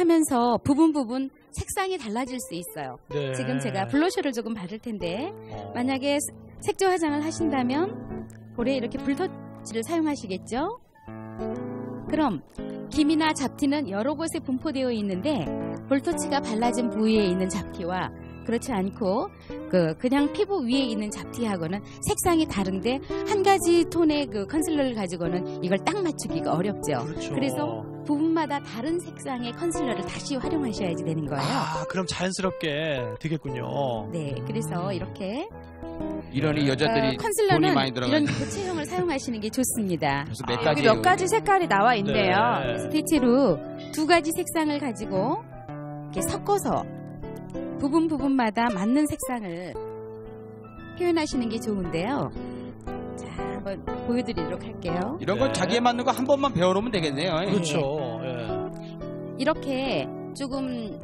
하면서 부분 색상이 달라질 수 있어요. 네. 지금 제가 블러셔를 조금 바를 텐데 만약에 색조 화장을 하신다면 볼에 이렇게 붉터치를 사용하시겠죠? 그럼 김이나 잡티는 여러 곳에 분포되어 있는데 볼터치가 발라진 부위에 있는 잡티와 그렇지 않고 그냥 피부 위에 있는 잡티하고는 색상이 다른데 한 가지 톤의 그 컨실러를 가지고는 이걸 딱 맞추기가 어렵죠. 그렇죠. 그래서 부분마다 다른 색상의 컨실러를 다시 활용하셔야지 되는 거예요. 아, 그럼 자연스럽게 되겠군요. 네, 그래서 이렇게 이러니 여자들이 돈이 컨실러는 많이 들어가. 이런 고체형을 사용하시는 게 좋습니다. 그래서 몇 여기 가지예요, 몇 가지 이게? 색깔이 나와 있네요. 네. 대체로 두 가지 색상을 가지고 이렇게 섞어서 부분마다 맞는 색상을 표현하시는 게 좋은데요. 자, 한번 보여드리도록 할게요. 이런 건 네. 자기에 맞는 거 한 번만 배워놓으면 되겠네요. 그렇죠. 예. 이렇게 조금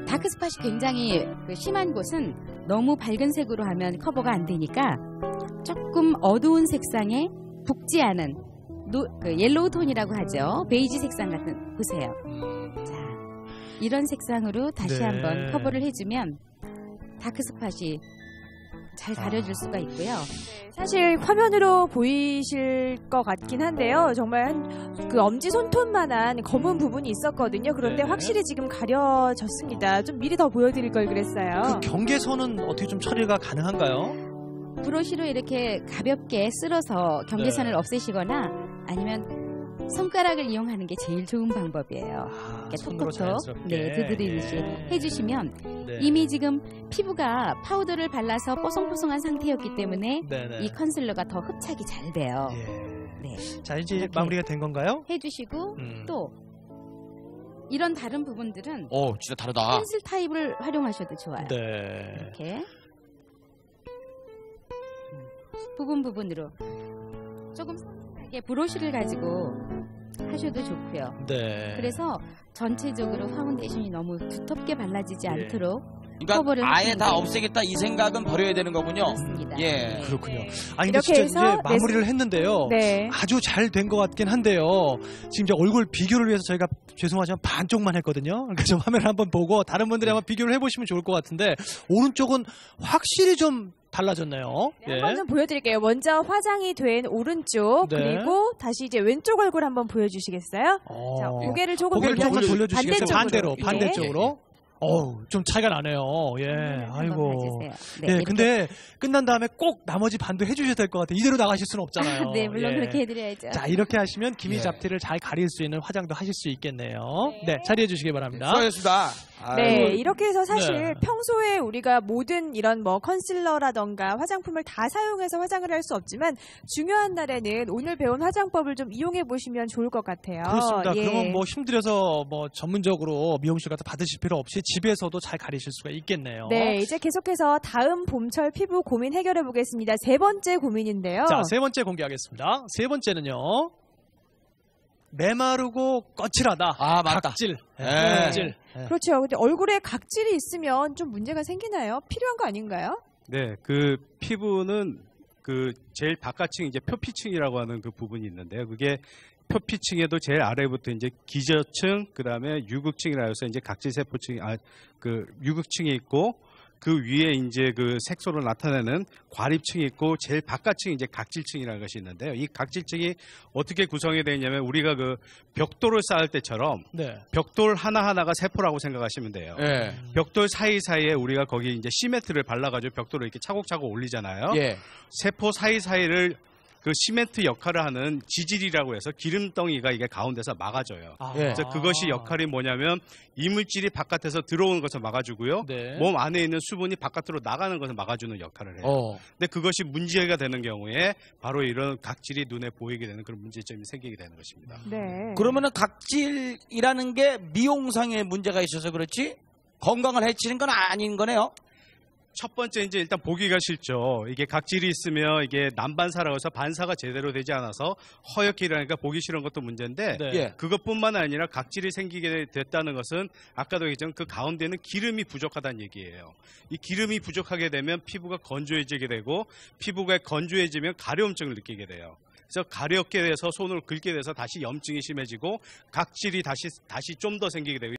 다크스팟이 굉장히 심한 곳은 너무 밝은 색으로 하면 커버가 안 되니까 조금 어두운 색상에 붉지 않은 옐로우 톤이라고 하죠. 베이지 색상 같은 보세요. 자, 이런 색상으로 다시 네. 한번 커버를 해주면 다크스팟이 잘 가려질 수가 있고요. 사실 화면으로 보이실 것 같긴 한데요. 정말 그 엄지 손톱만한 검은 부분이 있었거든요. 그런데 네. 확실히 지금 가려졌습니다. 좀 미리 더 보여드릴 걸 그랬어요. 그 경계선은 어떻게 좀 처리가 가능한가요? 브러쉬로 이렇게 가볍게 쓸어서 경계선을 네. 없애시거나 아니면 손가락을 이용하는 게 제일 좋은 방법이에요. 아, 이렇게 손으로 톡톡톡 자연스럽게. 두드리듯이 예. 해주시면 네. 이미 지금 피부가 파우더를 발라서 뽀송뽀송한 상태였기 때문에 네네. 이 컨실러가 더 흡착이 잘 돼요. 예. 네, 자, 이제 이렇게. 마무리가 된 건가요? 해주시고 음. 또 이런 다른 부분들은 오, 진짜 다르다. 펜슬 타입을 활용하셔도 좋아요. 네. 이렇게 부분으로 조금 이렇게 브러쉬를 가지고 하셔도 좋고요. 네. 그래서 전체적으로 파운데이션이 너무 두텁게 발라지지 예. 않도록 그러니까 커버를 아예 하시는 다 게 없애겠다 이 생각은 버려야 되는 거군요. 그렇습니다. 예. 네. 그렇군요. 네. 아, 근데 이렇게 진짜 해서 이제 마무리를 했는데요. 네. 아주 잘 된 것 같긴 한데요. 지금 이제 얼굴 비교를 위해서 저희가 죄송하지만 반쪽만 했거든요. 그러니까 좀 화면을 한번 보고 다른 분들이 한번 비교를 해보시면 좋을 것 같은데 오른쪽은 확실히 좀 달라졌네요. 네, 한번 좀 보여드릴게요. 먼저 화장이 된 오른쪽 네. 그리고 다시 이제 왼쪽 얼굴 한번 보여주시겠어요? 자, 고개를 조금 고개를 조금 돌려주시겠어요? 반대쪽으로. 반대쪽으로. 어우, 좀 차이가 나네요. 예, 한번 아이고. 봐주세요. 네, 예, 이렇게. 근데 끝난 다음에 꼭 나머지 반도 해주셔야 될 것 같아요. 이대로 나가실 수는 없잖아요. 네, 물론 예. 그렇게 해드려야죠. 자, 이렇게 하시면 기미 예. 잡티를 잘 가릴 수 있는 화장도 하실 수 있겠네요. 네, 자리해 주시기 바랍니다. 수고하셨습니다. 네, 아이고. 이렇게 해서 사실 네. 평소에 우리가 모든 이런 뭐 컨실러라던가 화장품을 다 사용해서 화장을 할 수 없지만 중요한 날에는 오늘 배운 화장법을 좀 이용해 보시면 좋을 것 같아요. 그렇습니다. 예. 그러면 뭐 힘들어서 뭐 전문적으로 미용실 가서 받으실 필요 없이 집에서도 잘 가리실 수가 있겠네요. 네, 이제 계속해서 다음 봄철 피부 고민 해결해 보겠습니다. 세 번째 고민인데요. 자, 세 번째 공개하겠습니다. 세 번째는요. 메마르고 거칠하다. 아, 맞다. 각질. 네. 각질. 그렇죠. 근데 얼굴에 각질이 있으면 좀 문제가 생기나요? 필요한 거 아닌가요? 네, 그 피부는 그 제일 바깥층 이제 표피층이라고 하는 그 부분이 있는데요. 그게 표피층에도 제일 아래부터 이제 기저층, 그다음에 유극층이라 해서 이제 각질세포층, 그 유극층이 있고 그 위에 이제 그 색소를 나타내는 과립층이 있고 제일 바깥층이 이제 각질층이라는 것이 있는데요. 이 각질층이 어떻게 구성이 되어 있냐면 우리가 그 벽돌을 쌓을 때처럼 네. 벽돌 하나하나가 세포라고 생각하시면 돼요. 예. 벽돌 사이사이에 우리가 거기 이제 시멘트를 발라가지고 벽돌을 이렇게 차곡차곡 올리잖아요. 예. 세포 사이사이를 그 시멘트 역할을 하는 지질이라고 해서 기름덩이가 이게 가운데서 막아줘요. 아. 예. 그래서 그것이 역할이 뭐냐면 이물질이 바깥에서 들어오는 것을 막아주고요. 네. 몸 안에 있는 수분이 바깥으로 나가는 것을 막아주는 역할을 해요. 근데 그것이 문제가 되는 경우에 바로 이런 각질이 눈에 보이게 되는 그런 문제점이 생기게 되는 것입니다. 네. 그러면은 각질이라는 게 미용상에 문제가 있어서 그렇지 건강을 해치는 건 아닌 거네요. 첫 번째 이제 일단 보기가 싫죠. 이게 각질이 있으면 이게 난반사라고 해서 반사가 제대로 되지 않아서 허옇게 일하니까 보기 싫은 것도 문제인데 네. 예. 그것뿐만 아니라 각질이 생기게 됐다는 것은 아까도 얘기했지만 그 가운데는 기름이 부족하다는 얘기예요. 이 기름이 부족하게 되면 피부가 건조해지게 되고 피부가 건조해지면 가려움증을 느끼게 돼요. 그래서 가렵게 돼서 손을 긁게 돼서 다시 염증이 심해지고 각질이 다시 좀 더 생기게 되고